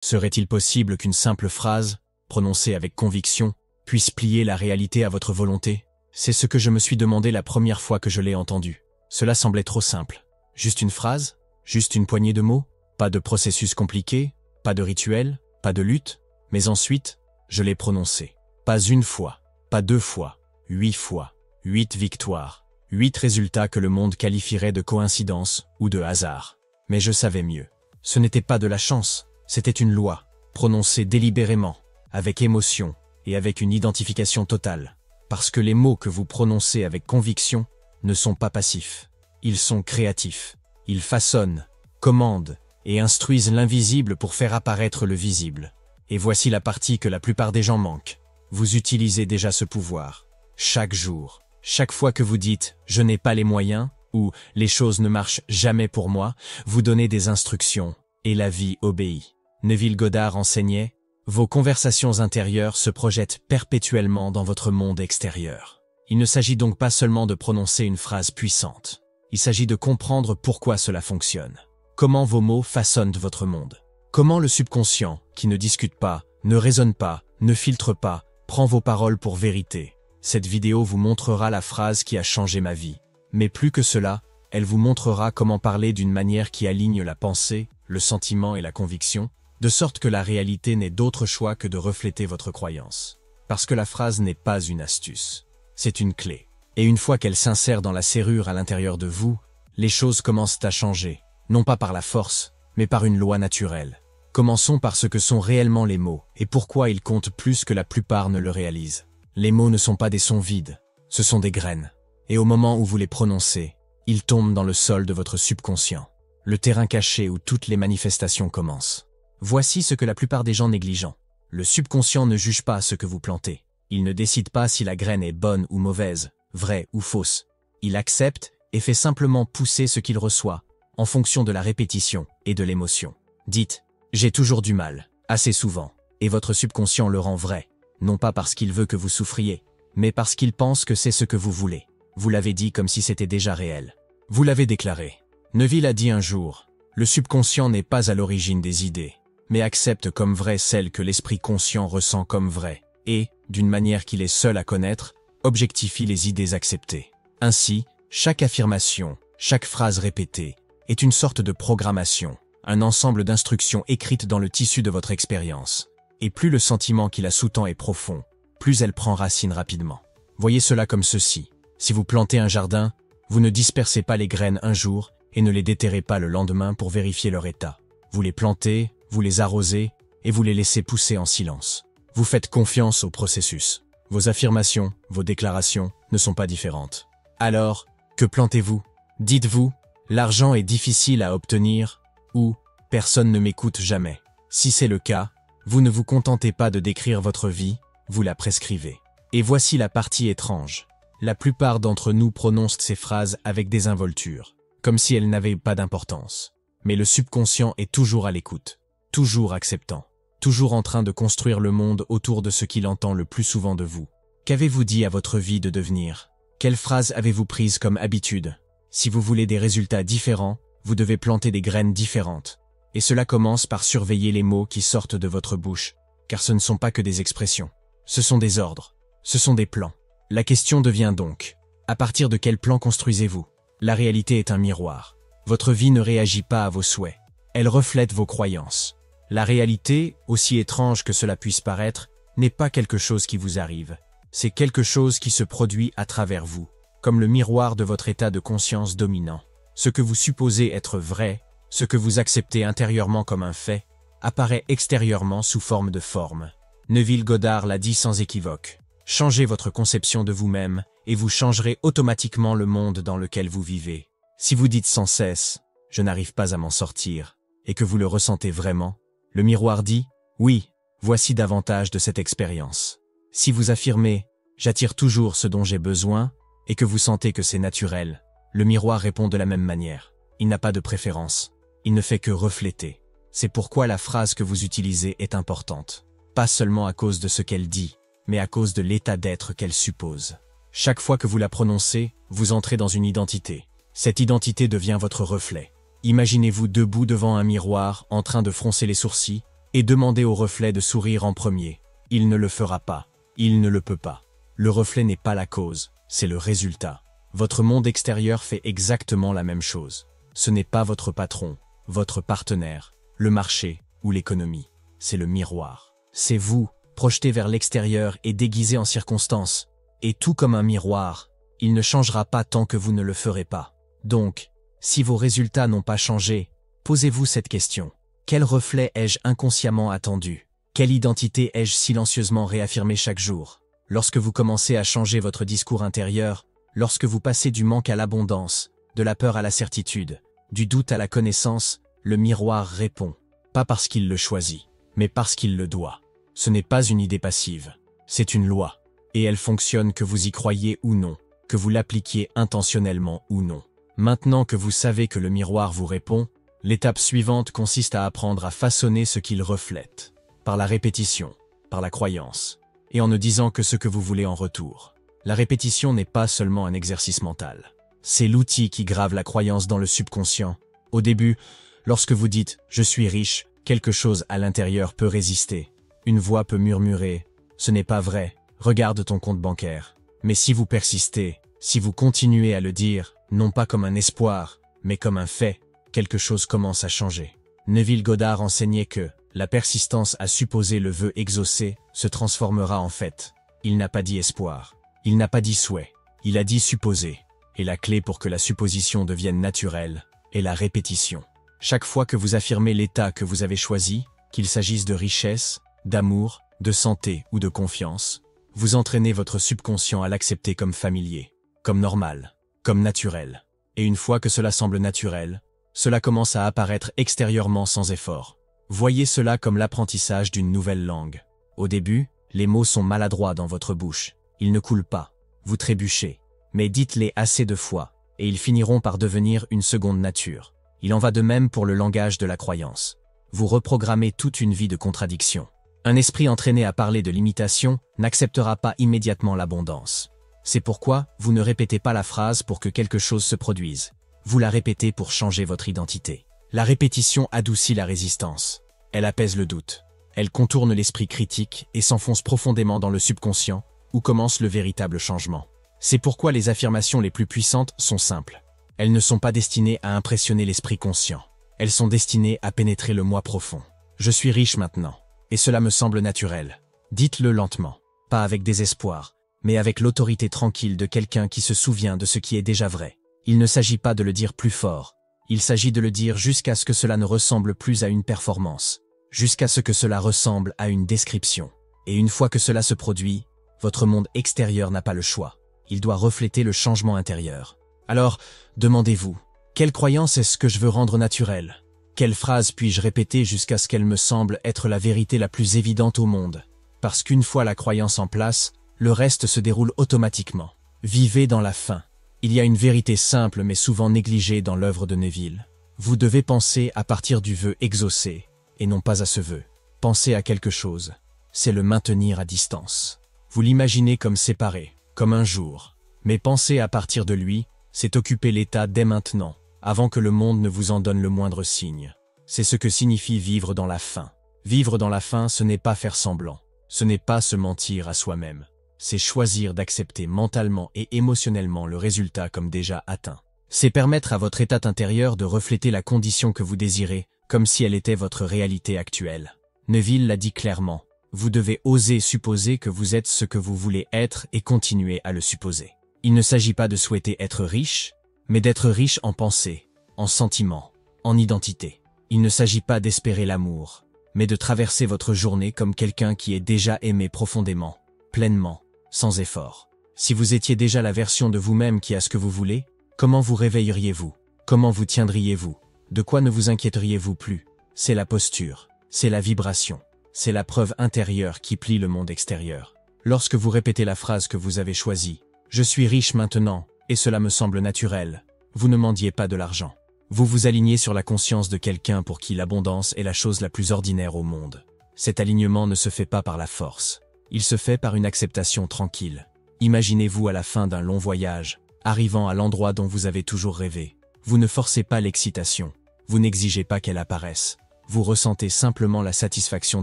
Serait-il possible qu'une simple phrase, prononcée avec conviction, puisse plier la réalité à votre volonté? C'est ce que je me suis demandé la première fois que je l'ai entendu. Cela semblait trop simple. Juste une phrase? Juste une poignée de mots? Pas de processus compliqué? Pas de rituel? Pas de lutte? Mais ensuite, je l'ai prononcé. Pas une fois, pas 2 fois, 8 fois, 8 victoires, 8 résultats que le monde qualifierait de coïncidence ou de hasard. Mais je savais mieux. Ce n'était pas de la chance, c'était une loi, prononcée délibérément, avec émotion et avec une identification totale. Parce que les mots que vous prononcez avec conviction ne sont pas passifs. Ils sont créatifs. Ils façonnent, commandent et instruisent l'invisible pour faire apparaître le visible. Et voici la partie que la plupart des gens manquent. Vous utilisez déjà ce pouvoir. Chaque jour, chaque fois que vous dites « je n'ai pas les moyens » ou « les choses ne marchent jamais pour moi », vous donnez des instructions et la vie obéit. Neville Goddard enseignait « Vos conversations intérieures se projettent perpétuellement dans votre monde extérieur ». Il ne s'agit donc pas seulement de prononcer une phrase puissante. Il s'agit de comprendre pourquoi cela fonctionne. Comment vos mots façonnent votre monde. Comment le subconscient, qui ne discute pas, ne raisonne pas, ne filtre pas, prend vos paroles pour vérité. Cette vidéo vous montrera la phrase qui a changé ma vie. Mais plus que cela, elle vous montrera comment parler d'une manière qui aligne la pensée, le sentiment et la conviction, de sorte que la réalité n'est d'autre choix que de refléter votre croyance. Parce que la phrase n'est pas une astuce. C'est une clé. Et une fois qu'elle s'insère dans la serrure à l'intérieur de vous, les choses commencent à changer, non pas par la force, mais par une loi naturelle. Commençons par ce que sont réellement les mots, et pourquoi ils comptent plus que la plupart ne le réalisent. Les mots ne sont pas des sons vides, ce sont des graines. Et au moment où vous les prononcez, ils tombent dans le sol de votre subconscient, le terrain caché où toutes les manifestations commencent. Voici ce que la plupart des gens négligent. Le subconscient ne juge pas ce que vous plantez. Il ne décide pas si la graine est bonne ou mauvaise, vraie ou fausse. Il accepte et fait simplement pousser ce qu'il reçoit, en fonction de la répétition et de l'émotion. Dites « j'ai toujours du mal », assez souvent, et votre subconscient le rend vrai, non pas parce qu'il veut que vous souffriez, mais parce qu'il pense que c'est ce que vous voulez. Vous l'avez dit comme si c'était déjà réel. Vous l'avez déclaré. Neville a dit un jour « Le subconscient n'est pas à l'origine des idées, mais accepte comme vraies celles que l'esprit conscient ressent comme vraies, et, d'une manière qu'il est seul à connaître, objectifie les idées acceptées. » Ainsi, chaque affirmation, chaque phrase répétée, est une sorte de programmation, un ensemble d'instructions écrites dans le tissu de votre expérience. Et plus le sentiment qui la sous-tend est profond, plus elle prend racine rapidement. Voyez cela comme ceci. Si vous plantez un jardin, vous ne dispersez pas les graines un jour et ne les déterrez pas le lendemain pour vérifier leur état. Vous les plantez, vous les arrosez et vous les laissez pousser en silence. Vous faites confiance au processus. Vos affirmations, vos déclarations ne sont pas différentes. Alors, que plantez-vous? Dites-vous, l'argent est difficile à obtenir ou personne ne m'écoute jamais. Si c'est le cas, vous ne vous contentez pas de décrire votre vie, vous la prescrivez. Et voici la partie étrange. La plupart d'entre nous prononcent ces phrases avec désinvolture, comme si elles n'avaient pas d'importance. Mais le subconscient est toujours à l'écoute, toujours acceptant, toujours en train de construire le monde autour de ce qu'il entend le plus souvent de vous. Qu'avez-vous dit à votre vie de devenir? Quelles phrases avez-vous prises comme habitude? Si vous voulez des résultats différents, vous devez planter des graines différentes. Et cela commence par surveiller les mots qui sortent de votre bouche, car ce ne sont pas que des expressions. Ce sont des ordres, ce sont des plans. La question devient donc, à partir de quel plan construisez-vous? La réalité est un miroir. Votre vie ne réagit pas à vos souhaits. Elle reflète vos croyances. La réalité, aussi étrange que cela puisse paraître, n'est pas quelque chose qui vous arrive. C'est quelque chose qui se produit à travers vous, comme le miroir de votre état de conscience dominant. Ce que vous supposez être vrai, ce que vous acceptez intérieurement comme un fait, apparaît extérieurement sous forme de forme. Neville Goddard l'a dit sans équivoque. Changez votre conception de vous-même et vous changerez automatiquement le monde dans lequel vous vivez. Si vous dites sans cesse « je n'arrive pas à m'en sortir » et que vous le ressentez vraiment, le miroir dit « oui, voici davantage de cette expérience ». Si vous affirmez « j'attire toujours ce dont j'ai besoin » et que vous sentez que c'est naturel, le miroir répond de la même manière. Il n'a pas de préférence, il ne fait que refléter. C'est pourquoi la phrase que vous utilisez est importante. Pas seulement à cause de ce qu'elle dit, mais à cause de l'état d'être qu'elle suppose. Chaque fois que vous la prononcez, vous entrez dans une identité. Cette identité devient votre reflet. Imaginez-vous debout devant un miroir, en train de froncer les sourcils, et demandez au reflet de sourire en premier. Il ne le fera pas. Il ne le peut pas. Le reflet n'est pas la cause, c'est le résultat. Votre monde extérieur fait exactement la même chose. Ce n'est pas votre patron, votre partenaire, le marché ou l'économie. C'est le miroir. C'est vous, projeté vers l'extérieur et déguisé en circonstances. Et tout comme un miroir, il ne changera pas tant que vous ne le ferez pas. Donc, si vos résultats n'ont pas changé, posez-vous cette question. Quel reflet ai-je inconsciemment attendu? Quelle identité ai-je silencieusement réaffirmée chaque jour? Lorsque vous commencez à changer votre discours intérieur, lorsque vous passez du manque à l'abondance, de la peur à la certitude, du doute à la connaissance, le miroir répond. Pas parce qu'il le choisit, mais parce qu'il le doit. Ce n'est pas une idée passive, c'est une loi. Et elle fonctionne que vous y croyez ou non, que vous l'appliquiez intentionnellement ou non. Maintenant que vous savez que le miroir vous répond, l'étape suivante consiste à apprendre à façonner ce qu'il reflète. Par la répétition, par la croyance, et en ne disant que ce que vous voulez en retour. La répétition n'est pas seulement un exercice mental. C'est l'outil qui grave la croyance dans le subconscient. Au début, lorsque vous dites « je suis riche », quelque chose à l'intérieur peut résister. Une voix peut murmurer « ce n'est pas vrai, regarde ton compte bancaire ». Mais si vous persistez, si vous continuez à le dire, non pas comme un espoir, mais comme un fait, quelque chose commence à changer. Neville Goddard enseignait que la persistance à supposer le vœu exaucé se transformera en fait. Il n'a pas dit espoir. Il n'a pas dit souhait. Il a dit supposer. Et la clé pour que la supposition devienne naturelle est la répétition. Chaque fois que vous affirmez l'état que vous avez choisi, qu'il s'agisse de richesse, d'amour, de santé ou de confiance, vous entraînez votre subconscient à l'accepter comme familier, comme normal, comme naturel. Et une fois que cela semble naturel, cela commence à apparaître extérieurement sans effort. Voyez cela comme l'apprentissage d'une nouvelle langue. Au début, les mots sont maladroits dans votre bouche. Ils ne coulent pas. Vous trébuchez. Mais dites-les assez de fois, et ils finiront par devenir une seconde nature. Il en va de même pour le langage de la croyance. Vous reprogrammez toute une vie de contradictions. Un esprit entraîné à parler de l'imitation n'acceptera pas immédiatement l'abondance. C'est pourquoi vous ne répétez pas la phrase pour que quelque chose se produise. Vous la répétez pour changer votre identité. La répétition adoucit la résistance. Elle apaise le doute. Elle contourne l'esprit critique et s'enfonce profondément dans le subconscient, où commence le véritable changement. C'est pourquoi les affirmations les plus puissantes sont simples. Elles ne sont pas destinées à impressionner l'esprit conscient. Elles sont destinées à pénétrer le moi profond. Je suis riche maintenant, et cela me semble naturel. Dites-le lentement, pas avec désespoir, mais avec l'autorité tranquille de quelqu'un qui se souvient de ce qui est déjà vrai. Il ne s'agit pas de le dire plus fort. Il s'agit de le dire jusqu'à ce que cela ne ressemble plus à une performance, jusqu'à ce que cela ressemble à une description. Et une fois que cela se produit, votre monde extérieur n'a pas le choix. Il doit refléter le changement intérieur. Alors, demandez-vous, quelle croyance est-ce que je veux rendre naturelle? Quelle phrase puis-je répéter jusqu'à ce qu'elle me semble être la vérité la plus évidente au monde? Parce qu'une fois la croyance en place, le reste se déroule automatiquement. Vivez dans la faim. Il y a une vérité simple mais souvent négligée dans l'œuvre de Neville. Vous devez penser à partir du vœu exaucé, et non pas à ce vœu. Pensez à quelque chose. C'est le maintenir à distance. Vous l'imaginez comme séparé, comme un jour. Mais penser à partir de lui, c'est occuper l'état dès maintenant, avant que le monde ne vous en donne le moindre signe. C'est ce que signifie vivre dans la faim. Vivre dans la faim, ce n'est pas faire semblant. Ce n'est pas se mentir à soi-même. C'est choisir d'accepter mentalement et émotionnellement le résultat comme déjà atteint. C'est permettre à votre état intérieur de refléter la condition que vous désirez, comme si elle était votre réalité actuelle. Neville l'a dit clairement, vous devez oser supposer que vous êtes ce que vous voulez être et continuer à le supposer. Il ne s'agit pas de souhaiter être riche, mais d'être riche en pensée, en sentiments, en identité. Il ne s'agit pas d'espérer l'amour, mais de traverser votre journée comme quelqu'un qui est déjà aimé profondément, pleinement, sans effort. Si vous étiez déjà la version de vous-même qui a ce que vous voulez, comment vous réveilleriez-vous? Comment vous tiendriez-vous? De quoi ne vous inquiéteriez-vous plus? C'est la posture, c'est la vibration, c'est la preuve intérieure qui plie le monde extérieur. Lorsque vous répétez la phrase que vous avez choisie, « Je suis riche maintenant, et cela me semble naturel », vous ne mendiez pas de l'argent. Vous vous alignez sur la conscience de quelqu'un pour qui l'abondance est la chose la plus ordinaire au monde. Cet alignement ne se fait pas par la force. Il se fait par une acceptation tranquille. Imaginez-vous à la fin d'un long voyage, arrivant à l'endroit dont vous avez toujours rêvé. Vous ne forcez pas l'excitation. Vous n'exigez pas qu'elle apparaisse. Vous ressentez simplement la satisfaction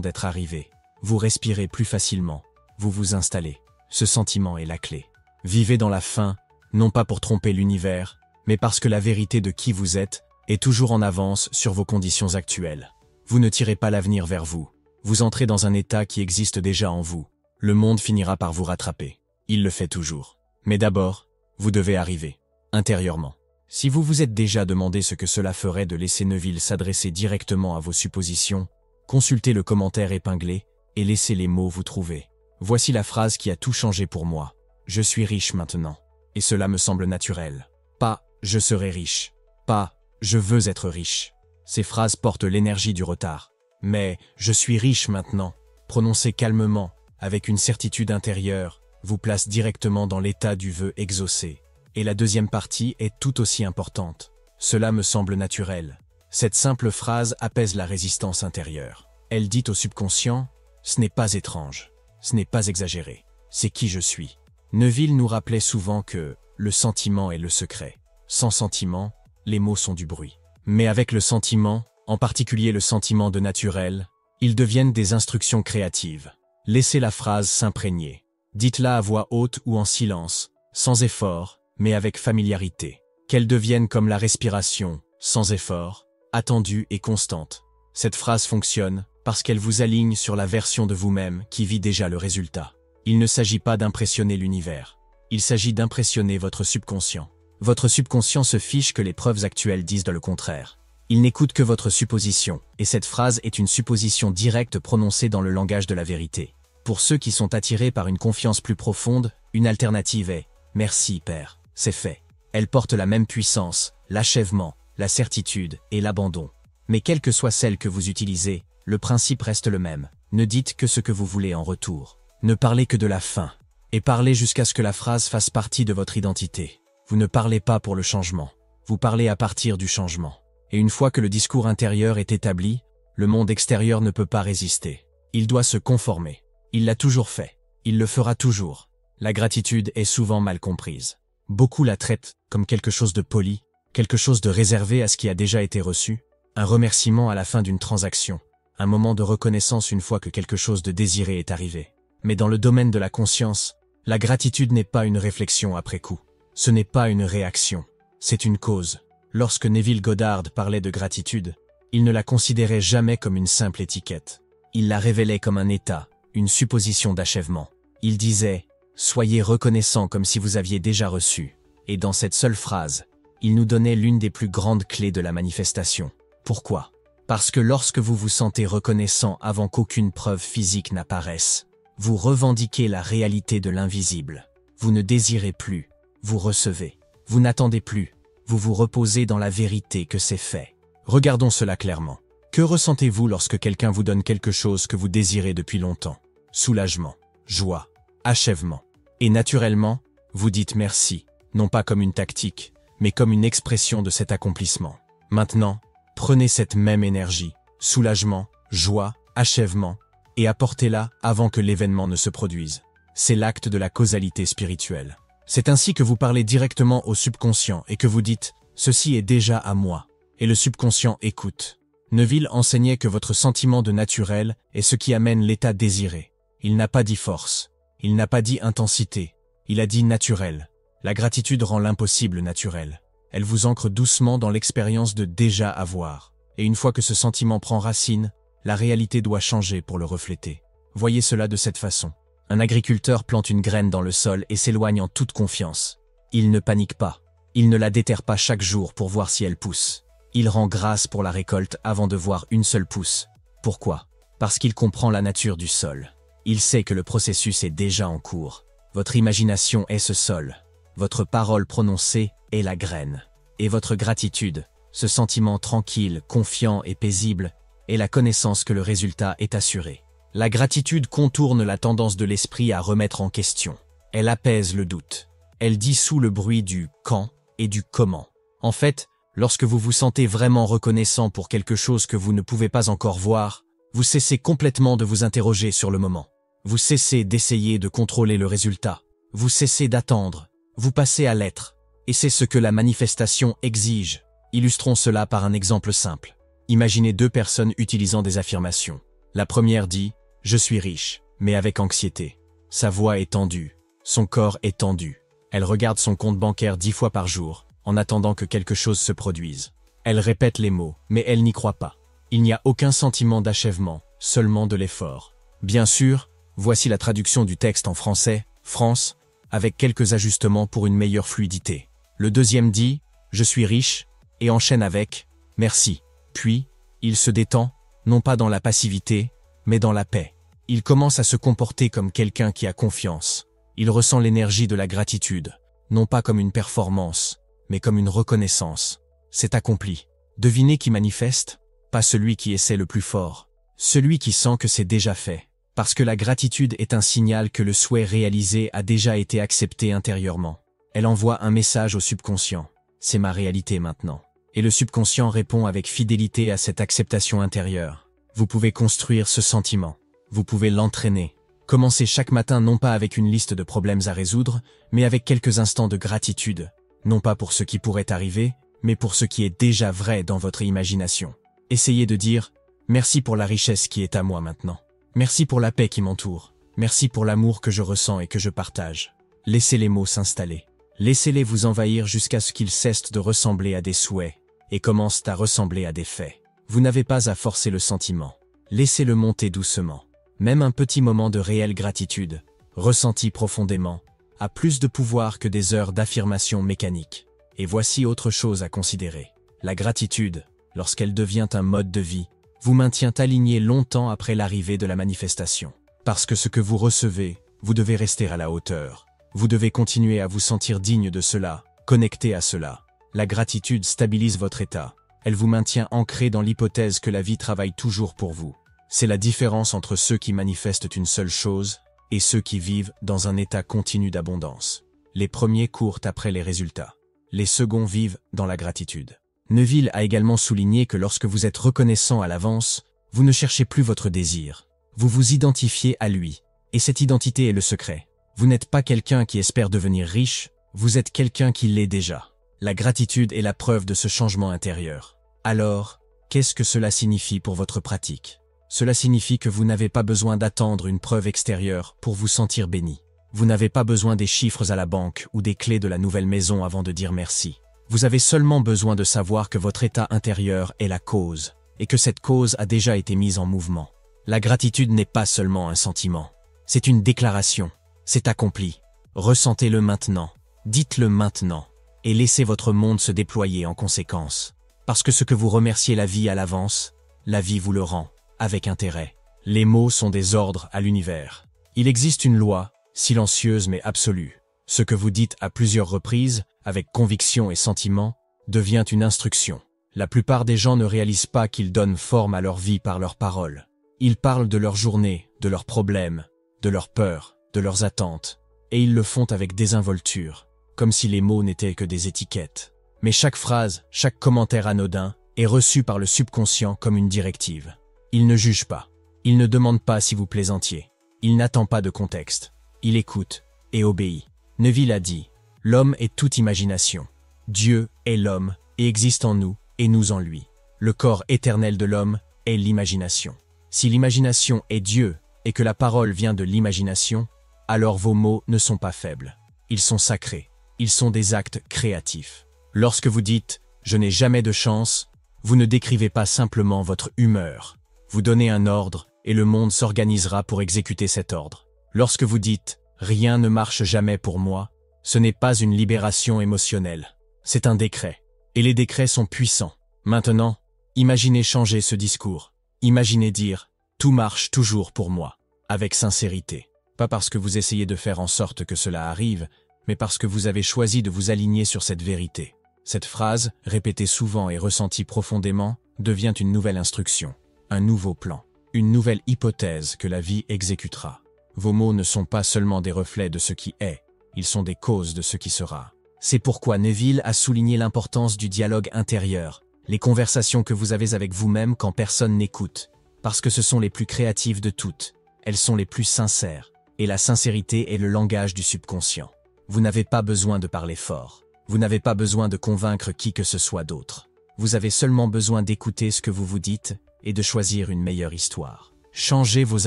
d'être arrivé. Vous respirez plus facilement. Vous vous installez. Ce sentiment est la clé. Vivez dans la faim, non pas pour tromper l'univers, mais parce que la vérité de qui vous êtes est toujours en avance sur vos conditions actuelles. Vous ne tirez pas l'avenir vers vous. Vous entrez dans un état qui existe déjà en vous. Le monde finira par vous rattraper. Il le fait toujours. Mais d'abord, vous devez arriver, intérieurement. Si vous vous êtes déjà demandé ce que cela ferait de laisser Neville s'adresser directement à vos suppositions, consultez le commentaire épinglé et laissez les mots vous trouver. Voici la phrase qui a tout changé pour moi. Je suis riche maintenant. Et cela me semble naturel. Pas « je serai riche ». Pas « je veux être riche ». Ces phrases portent l'énergie du retard. Mais « je suis riche maintenant », prononcé calmement, avec une certitude intérieure, vous place directement dans l'état du vœu exaucé. Et la deuxième partie est tout aussi importante. Cela me semble naturel. Cette simple phrase apaise la résistance intérieure. Elle dit au subconscient « ce n'est pas étrange, ce n'est pas exagéré, c'est qui je suis ». Neville nous rappelait souvent que le sentiment est le secret. Sans sentiment, les mots sont du bruit. Mais avec le sentiment, en particulier le sentiment de naturel, ils deviennent des instructions créatives. Laissez la phrase s'imprégner. Dites-la à voix haute ou en silence, sans effort, mais avec familiarité. Qu'elle devienne comme la respiration, sans effort, attendue et constante. Cette phrase fonctionne parce qu'elle vous aligne sur la version de vous-même qui vit déjà le résultat. Il ne s'agit pas d'impressionner l'univers. Il s'agit d'impressionner votre subconscient. Votre subconscient se fiche que les preuves actuelles disent le contraire. Il n'écoute que votre supposition, et cette phrase est une supposition directe prononcée dans le langage de la vérité. Pour ceux qui sont attirés par une confiance plus profonde, une alternative est « Merci, Père, c'est fait ». Elle porte la même puissance, l'achèvement, la certitude et l'abandon. Mais quelle que soit celle que vous utilisez, le principe reste le même. Ne dites que ce que vous voulez en retour. Ne parlez que de la fin. Et parlez jusqu'à ce que la phrase fasse partie de votre identité. Vous ne parlez pas pour le changement. Vous parlez à partir du changement. Et une fois que le discours intérieur est établi, le monde extérieur ne peut pas résister. Il doit se conformer. Il l'a toujours fait. Il le fera toujours. La gratitude est souvent mal comprise. Beaucoup la traitent comme quelque chose de poli, quelque chose de réservé à ce qui a déjà été reçu, un remerciement à la fin d'une transaction, un moment de reconnaissance une fois que quelque chose de désiré est arrivé. Mais dans le domaine de la conscience, la gratitude n'est pas une réflexion après coup. Ce n'est pas une réaction. C'est une cause. Lorsque Neville Goddard parlait de gratitude, il ne la considérait jamais comme une simple étiquette. Il la révélait comme un état, une supposition d'achèvement. Il disait « Soyez reconnaissant comme si vous aviez déjà reçu ». Et dans cette seule phrase, il nous donnait l'une des plus grandes clés de la manifestation. Pourquoi? Parce que lorsque vous vous sentez reconnaissant avant qu'aucune preuve physique n'apparaisse, vous revendiquez la réalité de l'invisible. Vous ne désirez plus, vous recevez. Vous n'attendez plus, vous vous reposez dans la vérité que c'est fait. Regardons cela clairement. Que ressentez-vous lorsque quelqu'un vous donne quelque chose que vous désirez depuis longtemps? Soulagement, joie, achèvement. Et naturellement, vous dites merci, non pas comme une tactique, mais comme une expression de cet accomplissement. Maintenant, prenez cette même énergie, soulagement, joie, achèvement, et apportez-la avant que l'événement ne se produise. C'est l'acte de la causalité spirituelle. C'est ainsi que vous parlez directement au subconscient et que vous dites « ceci est déjà à moi ». Et le subconscient écoute. Neville enseignait que votre sentiment de naturel est ce qui amène l'état désiré. Il n'a pas dit force, il n'a pas dit intensité, il a dit naturel. La gratitude rend l'impossible naturel. Elle vous ancre doucement dans l'expérience de déjà avoir. Et une fois que ce sentiment prend racine, la réalité doit changer pour le refléter. Voyez cela de cette façon. Un agriculteur plante une graine dans le sol et s'éloigne en toute confiance. Il ne panique pas. Il ne la déterre pas chaque jour pour voir si elle pousse. Il rend grâce pour la récolte avant de voir une seule pousse. Pourquoi? Parce qu'il comprend la nature du sol. Il sait que le processus est déjà en cours. Votre imagination est ce sol. Votre parole prononcée est la graine. Et votre gratitude, ce sentiment tranquille, confiant et paisible, est la connaissance que le résultat est assuré. La gratitude contourne la tendance de l'esprit à remettre en question. Elle apaise le doute. Elle dissout le bruit du « quand » et du « comment ». En fait, lorsque vous vous sentez vraiment reconnaissant pour quelque chose que vous ne pouvez pas encore voir, vous cessez complètement de vous interroger sur le moment. Vous cessez d'essayer de contrôler le résultat. Vous cessez d'attendre. Vous passez à l'être. Et c'est ce que la manifestation exige. Illustrons cela par un exemple simple. Imaginez deux personnes utilisant des affirmations. La première dit « Je suis riche », mais avec anxiété. Sa voix est tendue. Son corps est tendu. Elle regarde son compte bancaire 10 fois par jour, en attendant que quelque chose se produise. Elle répète les mots, mais elle n'y croit pas. Il n'y a aucun sentiment d'achèvement, seulement de l'effort. Bien sûr, voici la traduction du texte en français, France, avec quelques ajustements pour une meilleure fluidité. Le deuxième dit « Je suis riche » et enchaîne avec « Merci ». Puis, il se détend, non pas dans la passivité, mais dans la paix. Il commence à se comporter comme quelqu'un qui a confiance. Il ressent l'énergie de la gratitude, non pas comme une performance, mais comme une reconnaissance. C'est accompli. Devinez qui manifeste? Pas celui qui essaie le plus fort. Celui qui sent que c'est déjà fait. Parce que la gratitude est un signal que le souhait réalisé a déjà été accepté intérieurement. Elle envoie un message au subconscient. C'est ma réalité maintenant. Et le subconscient répond avec fidélité à cette acceptation intérieure. Vous pouvez construire ce sentiment. Vous pouvez l'entraîner. Commencez chaque matin non pas avec une liste de problèmes à résoudre, mais avec quelques instants de gratitude. Non pas pour ce qui pourrait arriver, mais pour ce qui est déjà vrai dans votre imagination. Essayez de dire « Merci pour la richesse qui est à moi maintenant. Merci pour la paix qui m'entoure. Merci pour l'amour que je ressens et que je partage. » Laissez les mots s'installer. Laissez-les vous envahir jusqu'à ce qu'ils cessent de ressembler à des souhaits et commencent à ressembler à des faits. Vous n'avez pas à forcer le sentiment. Laissez-le monter doucement. Même un petit moment de réelle gratitude, ressenti profondément, a plus de pouvoir que des heures d'affirmation mécanique. Et voici autre chose à considérer. La gratitude, lorsqu'elle devient un mode de vie, vous maintient aligné longtemps après l'arrivée de la manifestation. Parce que ce que vous recevez, vous devez rester à la hauteur. Vous devez continuer à vous sentir digne de cela, connecté à cela. La gratitude stabilise votre état. Elle vous maintient ancré dans l'hypothèse que la vie travaille toujours pour vous. C'est la différence entre ceux qui manifestent une seule chose et ceux qui vivent dans un état continu d'abondance. Les premiers courent après les résultats. Les seconds vivent dans la gratitude. Neville a également souligné que lorsque vous êtes reconnaissant à l'avance, vous ne cherchez plus votre désir. Vous vous identifiez à lui. Et cette identité est le secret. Vous n'êtes pas quelqu'un qui espère devenir riche, vous êtes quelqu'un qui l'est déjà. La gratitude est la preuve de ce changement intérieur. Alors, qu'est-ce que cela signifie pour votre pratique? Cela signifie que vous n'avez pas besoin d'attendre une preuve extérieure pour vous sentir béni. Vous n'avez pas besoin des chiffres à la banque ou des clés de la nouvelle maison avant de dire merci. Vous avez seulement besoin de savoir que votre état intérieur est la cause, et que cette cause a déjà été mise en mouvement. La gratitude n'est pas seulement un sentiment. C'est une déclaration. C'est accompli. Ressentez-le maintenant. Dites-le maintenant. Et laissez votre monde se déployer en conséquence. Parce que ce que vous remerciez la vie à l'avance, la vie vous le rend. Avec intérêt. Les mots sont des ordres à l'univers. Il existe une loi, silencieuse mais absolue. Ce que vous dites à plusieurs reprises, avec conviction et sentiment, devient une instruction. La plupart des gens ne réalisent pas qu'ils donnent forme à leur vie par leurs paroles. Ils parlent de leur journée, de leurs problèmes, de leurs peurs, de leurs attentes, et ils le font avec désinvolture, comme si les mots n'étaient que des étiquettes. Mais chaque phrase, chaque commentaire anodin, est reçu par le subconscient comme une directive. Il ne juge pas. Il ne demande pas si vous plaisantiez. Il n'attend pas de contexte. Il écoute et obéit. Neville a dit « L'homme est toute imagination. Dieu est l'homme et existe en nous et nous en lui. Le corps éternel de l'homme est l'imagination. Si l'imagination est Dieu et que la parole vient de l'imagination, alors vos mots ne sont pas faibles. Ils sont sacrés. Ils sont des actes créatifs. Lorsque vous dites « Je n'ai jamais de chance », vous ne décrivez pas simplement votre humeur. Vous donnez un ordre et le monde s'organisera pour exécuter cet ordre. Lorsque vous dites « Rien ne marche jamais pour moi », ce n'est pas une libération émotionnelle. C'est un décret. Et les décrets sont puissants. Maintenant, imaginez changer ce discours. Imaginez dire « Tout marche toujours pour moi », avec sincérité. Pas parce que vous essayez de faire en sorte que cela arrive, mais parce que vous avez choisi de vous aligner sur cette vérité. Cette phrase, répétée souvent et ressentie profondément, devient une nouvelle instruction. Un nouveau plan, une nouvelle hypothèse que la vie exécutera. Vos mots ne sont pas seulement des reflets de ce qui est, ils sont des causes de ce qui sera. C'est pourquoi Neville a souligné l'importance du dialogue intérieur, les conversations que vous avez avec vous-même quand personne n'écoute, parce que ce sont les plus créatives de toutes, elles sont les plus sincères, et la sincérité est le langage du subconscient. Vous n'avez pas besoin de parler fort, vous n'avez pas besoin de convaincre qui que ce soit d'autre. Vous avez seulement besoin d'écouter ce que vous vous dites et de choisir une meilleure histoire. Changez vos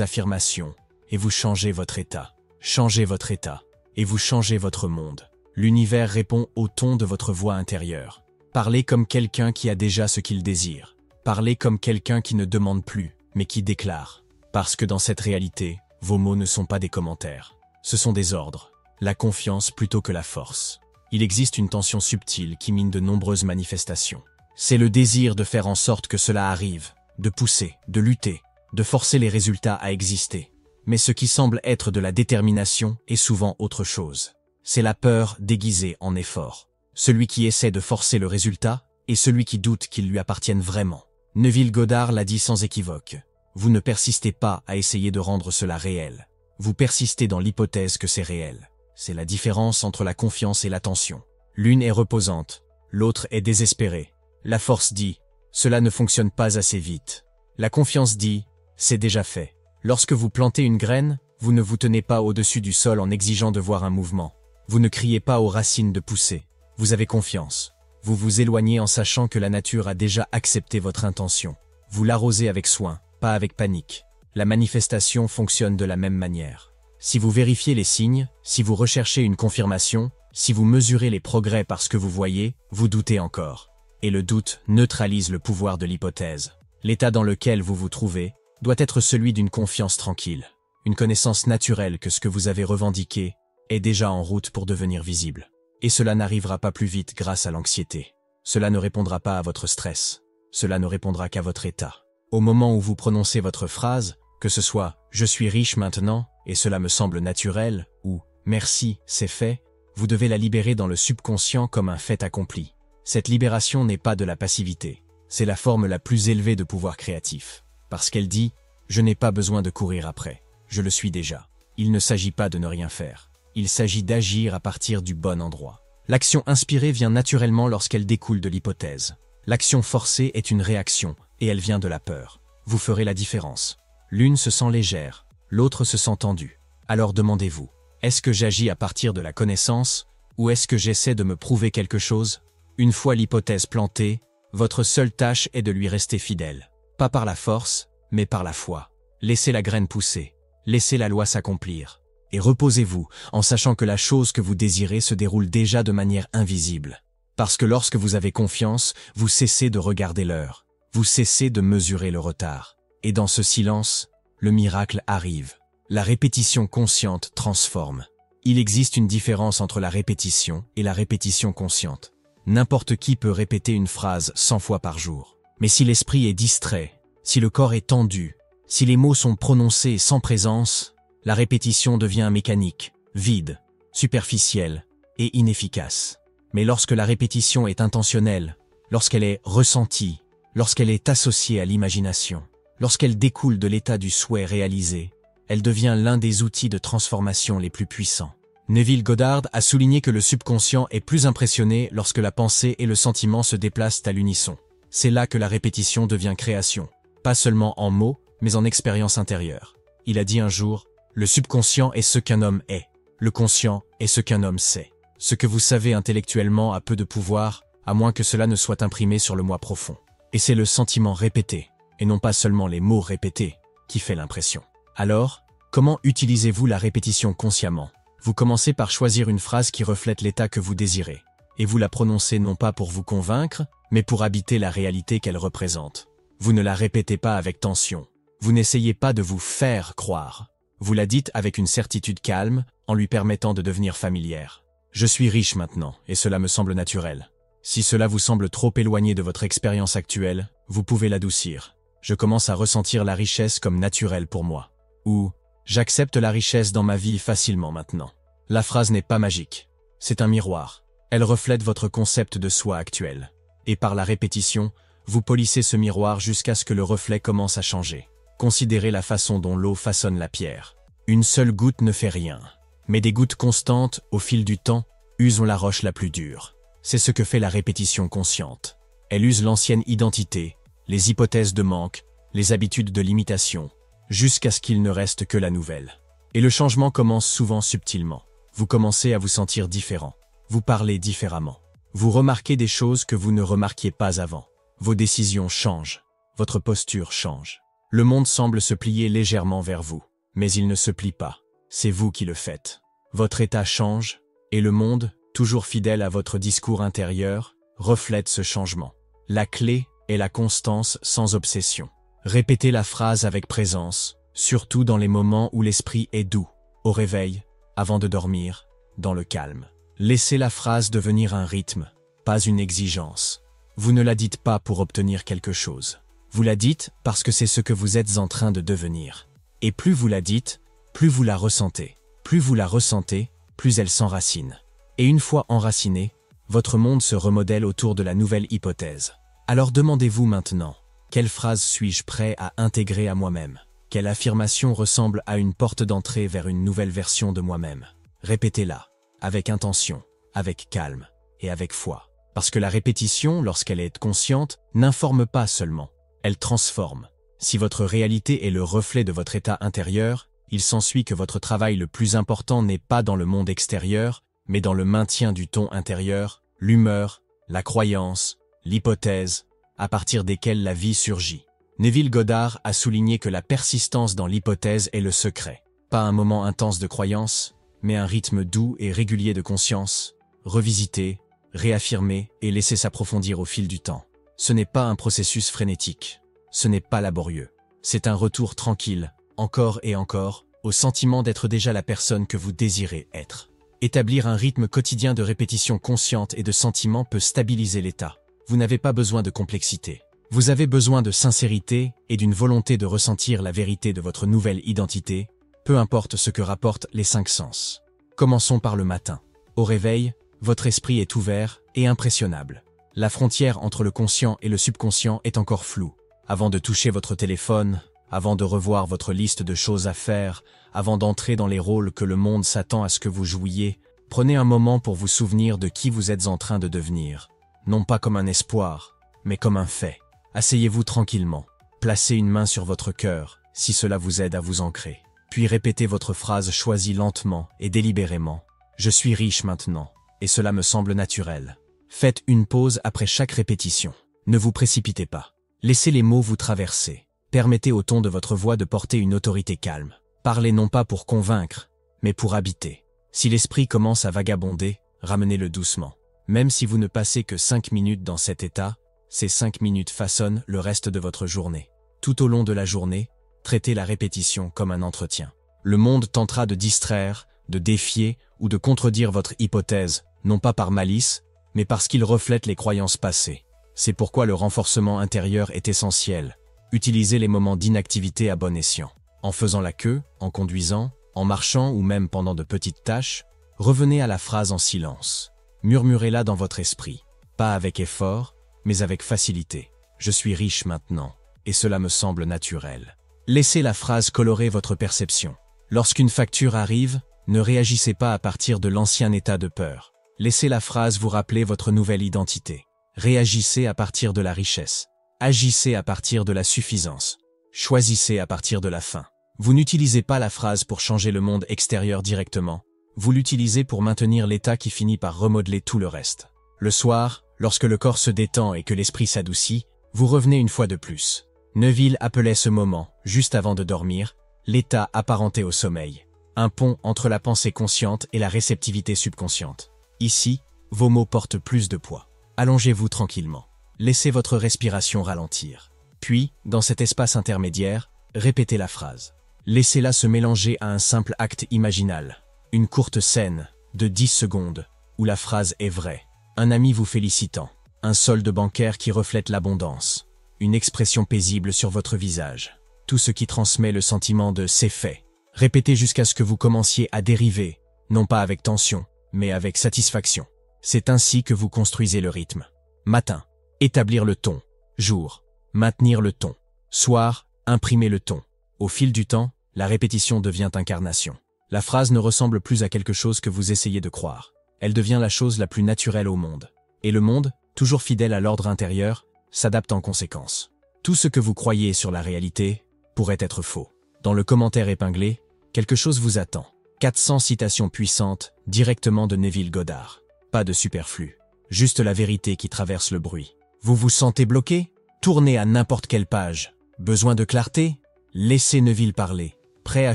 affirmations et vous changez votre état. Changez votre état et vous changez votre monde. L'univers répond au ton de votre voix intérieure. Parlez comme quelqu'un qui a déjà ce qu'il désire. Parlez comme quelqu'un qui ne demande plus, mais qui déclare. Parce que dans cette réalité, vos mots ne sont pas des commentaires. Ce sont des ordres. La confiance plutôt que la force. Il existe une tension subtile qui mine de nombreuses manifestations. C'est le désir de faire en sorte que cela arrive, de pousser, de lutter, de forcer les résultats à exister. Mais ce qui semble être de la détermination est souvent autre chose. C'est la peur déguisée en effort. Celui qui essaie de forcer le résultat et celui qui doute qu'il lui appartienne vraiment. Neville Goddard l'a dit sans équivoque. Vous ne persistez pas à essayer de rendre cela réel. Vous persistez dans l'hypothèse que c'est réel. C'est la différence entre la confiance et l'attention. L'une est reposante, l'autre est désespérée. La force dit « cela ne fonctionne pas assez vite ». La confiance dit « c'est déjà fait ». Lorsque vous plantez une graine, vous ne vous tenez pas au-dessus du sol en exigeant de voir un mouvement. Vous ne criez pas aux racines de pousser. Vous avez confiance. Vous vous éloignez en sachant que la nature a déjà accepté votre intention. Vous l'arrosez avec soin, pas avec panique. La manifestation fonctionne de la même manière. Si vous vérifiez les signes, si vous recherchez une confirmation, si vous mesurez les progrès par ce que vous voyez, vous doutez encore. Et le doute neutralise le pouvoir de l'hypothèse. L'état dans lequel vous vous trouvez doit être celui d'une confiance tranquille, une connaissance naturelle que ce que vous avez revendiqué est déjà en route pour devenir visible. Et cela n'arrivera pas plus vite grâce à l'anxiété. Cela ne répondra pas à votre stress. Cela ne répondra qu'à votre état. Au moment où vous prononcez votre phrase, que ce soit « je suis riche maintenant et cela me semble naturel » ou « merci, c'est fait », vous devez la libérer dans le subconscient comme un fait accompli. Cette libération n'est pas de la passivité. C'est la forme la plus élevée de pouvoir créatif. Parce qu'elle dit « je n'ai pas besoin de courir après. Je le suis déjà. Il ne s'agit pas de ne rien faire. Il s'agit d'agir à partir du bon endroit. » L'action inspirée vient naturellement lorsqu'elle découle de l'hypothèse. L'action forcée est une réaction, et elle vient de la peur. Vous ferez la différence. L'une se sent légère, l'autre se sent tendue. Alors demandez-vous, est-ce que j'agis à partir de la connaissance, ou est-ce que j'essaie de me prouver quelque chose? Une fois l'hypothèse plantée, votre seule tâche est de lui rester fidèle. Pas par la force, mais par la foi. Laissez la graine pousser, laissez la loi s'accomplir. Et reposez-vous en sachant que la chose que vous désirez se déroule déjà de manière invisible. Parce que lorsque vous avez confiance, vous cessez de regarder l'heure. Vous cessez de mesurer le retard. Et dans ce silence, le miracle arrive. La répétition consciente transforme. Il existe une différence entre la répétition et la répétition consciente. N'importe qui peut répéter une phrase 100 fois par jour. Mais si l'esprit est distrait, si le corps est tendu, si les mots sont prononcés sans présence, la répétition devient mécanique, vide, superficielle et inefficace. Mais lorsque la répétition est intentionnelle, lorsqu'elle est ressentie, lorsqu'elle est associée à l'imagination, lorsqu'elle découle de l'état du souhait réalisé, elle devient l'un des outils de transformation les plus puissants. Neville Goddard a souligné que le subconscient est plus impressionné lorsque la pensée et le sentiment se déplacent à l'unisson. C'est là que la répétition devient création, pas seulement en mots, mais en expérience intérieure. Il a dit un jour, « Le subconscient est ce qu'un homme est. Le conscient est ce qu'un homme sait. Ce que vous savez intellectuellement a peu de pouvoir, à moins que cela ne soit imprimé sur le moi profond. Et c'est le sentiment répété, et non pas seulement les mots répétés, qui fait l'impression. Alors, comment utilisez-vous la répétition consciemment? Vous commencez par choisir une phrase qui reflète l'état que vous désirez, et vous la prononcez non pas pour vous convaincre, mais pour habiter la réalité qu'elle représente. Vous ne la répétez pas avec tension. Vous n'essayez pas de vous faire croire. Vous la dites avec une certitude calme, en lui permettant de devenir familière. Je suis riche maintenant, et cela me semble naturel. Si cela vous semble trop éloigné de votre expérience actuelle, vous pouvez l'adoucir. Je commence à ressentir la richesse comme naturelle pour moi. Ou, j'accepte la richesse dans ma vie facilement maintenant. La phrase n'est pas magique. C'est un miroir. Elle reflète votre concept de soi actuel. Et par la répétition, vous polissez ce miroir jusqu'à ce que le reflet commence à changer. Considérez la façon dont l'eau façonne la pierre. Une seule goutte ne fait rien. Mais des gouttes constantes, au fil du temps, usent la roche la plus dure. C'est ce que fait la répétition consciente. Elle use l'ancienne identité, les hypothèses de manque, les habitudes de limitation, jusqu'à ce qu'il ne reste que la nouvelle. Et le changement commence souvent subtilement. Vous commencez à vous sentir différent. Vous parlez différemment. Vous remarquez des choses que vous ne remarquiez pas avant. Vos décisions changent. Votre posture change. Le monde semble se plier légèrement vers vous, mais il ne se plie pas. C'est vous qui le faites. Votre état change, et le monde, toujours fidèle à votre discours intérieur, reflète ce changement. La clé est la constance sans obsession. Répétez la phrase avec présence, surtout dans les moments où l'esprit est doux, au réveil, avant de dormir, dans le calme. Laissez la phrase devenir un rythme, pas une exigence. Vous ne la dites pas pour obtenir quelque chose. Vous la dites parce que c'est ce que vous êtes en train de devenir. Et plus vous la dites, plus vous la ressentez. Plus vous la ressentez, plus elle s'enracine. Et une fois enracinée, votre monde se remodèle autour de la nouvelle hypothèse. Alors demandez-vous maintenant, quelle phrase suis-je prêt à intégrer à moi-même? Quelle affirmation ressemble à une porte d'entrée vers une nouvelle version de moi-même? Répétez-la, avec intention, avec calme et avec foi. Parce que la répétition, lorsqu'elle est consciente, n'informe pas seulement, elle transforme. Si votre réalité est le reflet de votre état intérieur, il s'ensuit que votre travail le plus important n'est pas dans le monde extérieur, mais dans le maintien du ton intérieur, l'humeur, la croyance, l'hypothèse, à partir desquelles la vie surgit. Neville Goddard a souligné que la persistance dans l'hypothèse est le secret. Pas un moment intense de croyance, mais un rythme doux et régulier de conscience, revisité, réaffirmé et laissé s'approfondir au fil du temps. Ce n'est pas un processus frénétique, ce n'est pas laborieux. C'est un retour tranquille, encore et encore, au sentiment d'être déjà la personne que vous désirez être. Établir un rythme quotidien de répétition consciente et de sentiment peut stabiliser l'état. Vous n'avez pas besoin de complexité. Vous avez besoin de sincérité et d'une volonté de ressentir la vérité de votre nouvelle identité, peu importe ce que rapportent les 5 sens. Commençons par le matin. Au réveil, votre esprit est ouvert et impressionnable. La frontière entre le conscient et le subconscient est encore floue. Avant de toucher votre téléphone, avant de revoir votre liste de choses à faire, avant d'entrer dans les rôles que le monde s'attend à ce que vous jouiez, prenez un moment pour vous souvenir de qui vous êtes en train de devenir. Non pas comme un espoir, mais comme un fait. Asseyez-vous tranquillement. Placez une main sur votre cœur, si cela vous aide à vous ancrer. Puis répétez votre phrase choisie lentement et délibérément. Je suis riche maintenant, et cela me semble naturel. Faites une pause après chaque répétition. Ne vous précipitez pas. Laissez les mots vous traverser. Permettez au ton de votre voix de porter une autorité calme. Parlez non pas pour convaincre, mais pour habiter. Si l'esprit commence à vagabonder, ramenez-le doucement. Même si vous ne passez que 5 minutes dans cet état, ces 5 minutes façonnent le reste de votre journée. Tout au long de la journée, traitez la répétition comme un entretien. Le monde tentera de distraire, de défier ou de contredire votre hypothèse, non pas par malice, mais parce qu'il reflète les croyances passées. C'est pourquoi le renforcement intérieur est essentiel. Utilisez les moments d'inactivité à bon escient. En faisant la queue, en conduisant, en marchant ou même pendant de petites tâches, revenez à la phrase en silence. Murmurez-la dans votre esprit, pas avec effort, mais avec facilité. Je suis riche maintenant, et cela me semble naturel. Laissez la phrase colorer votre perception. Lorsqu'une facture arrive, ne réagissez pas à partir de l'ancien état de peur. Laissez la phrase vous rappeler votre nouvelle identité. Réagissez à partir de la richesse. Agissez à partir de la suffisance. Choisissez à partir de la faim. Vous n'utilisez pas la phrase pour changer le monde extérieur directement. Vous l'utilisez pour maintenir l'état qui finit par remodeler tout le reste. Le soir, lorsque le corps se détend et que l'esprit s'adoucit, vous revenez une fois de plus. Neville appelait ce moment, juste avant de dormir, l'état apparenté au sommeil. Un pont entre la pensée consciente et la réceptivité subconsciente. Ici, vos mots portent plus de poids. Allongez-vous tranquillement. Laissez votre respiration ralentir. Puis, dans cet espace intermédiaire, répétez la phrase. Laissez-la se mélanger à un simple acte imaginal. Une courte scène, de 10 secondes, où la phrase est vraie. Un ami vous félicitant. Un solde bancaire qui reflète l'abondance. Une expression paisible sur votre visage. Tout ce qui transmet le sentiment de « c'est fait ». Répétez jusqu'à ce que vous commenciez à dériver, non pas avec tension, mais avec satisfaction. C'est ainsi que vous construisez le rythme. Matin, établir le ton. Jour, maintenir le ton. Soir, imprimer le ton. Au fil du temps, la répétition devient incarnation. La phrase ne ressemble plus à quelque chose que vous essayez de croire. Elle devient la chose la plus naturelle au monde. Et le monde, toujours fidèle à l'ordre intérieur, s'adapte en conséquence. Tout ce que vous croyez sur la réalité pourrait être faux. Dans le commentaire épinglé, quelque chose vous attend. 400 citations puissantes, directement de Neville Goddard. Pas de superflu. Juste la vérité qui traverse le bruit. Vous vous sentez bloqué? Tournez à n'importe quelle page. Besoin de clarté? Laissez Neville parler. Prêt à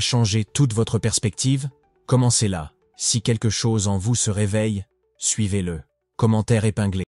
changer toute votre perspective? Commencez là. Si quelque chose en vous se réveille, suivez-le. Commentaire épinglé.